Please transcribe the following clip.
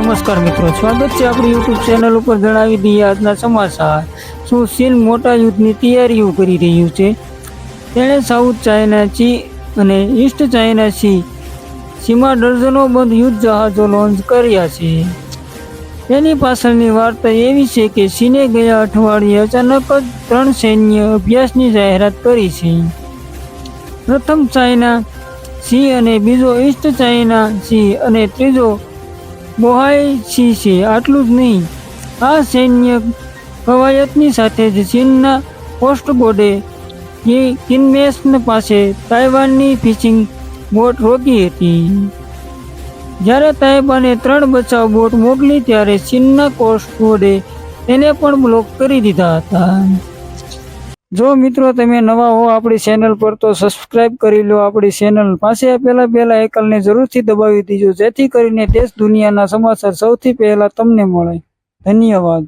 નમસ્કાર મિત્રો, સ્વાગત છે આપણી યુટ્યુબ ચેનલ ઉપર। જણાવી દઈએ આજના સમાચાર। શું ચીન મોટા યુદ્ધની તૈયારીઓ કરી રહ્યું છે? તેણે સાઉથ ચાઇના સી અને ઈસ્ટ ચાઇના સીમાં ડઝનો બંધ યુદ્ધ જહાજો લોન્ચ કર્યા છે। તેની પાછળની વાર્તા એવી છે કે ચીને ગયા અઠવાડિયે અચાનક જ 3 સૈન્ય અભ્યાસની જાહેરાત કરી છે। પ્રથમ ચાઇના સી અને બીજો ઈસ્ટ ચાઇના સી અને ત્રીજો બોહાઈ સી છે। આટલું જ નહીં, આ સૈન્ય કવાયતની સાથે જ ચીનના કોસ્ટગાર્ડે કિન્મેન પાસે તાઇવાનની ફિશિંગ બોટ રોકી હતી। જ્યારે તાઇવાને 3 બચાવ બોટ મોકલી ત્યારે ચીનના કોસ્ટગાર્ડે તેને પણ બ્લોક કરી દીધા હતા। જો મિત્રો તમે નવા હો આપણી ચેનલ પર તો સબસ્ક્રાઇબ કરી લો આપણી ચેનલ। પાસે આપેલા બેલ આઇકનને જરૂરથી દબાવી દેજો, જેથી કરીને દેશ દુનિયાના સમાચાર સૌથી પહેલા તમને મળે। ધન્યવાદ।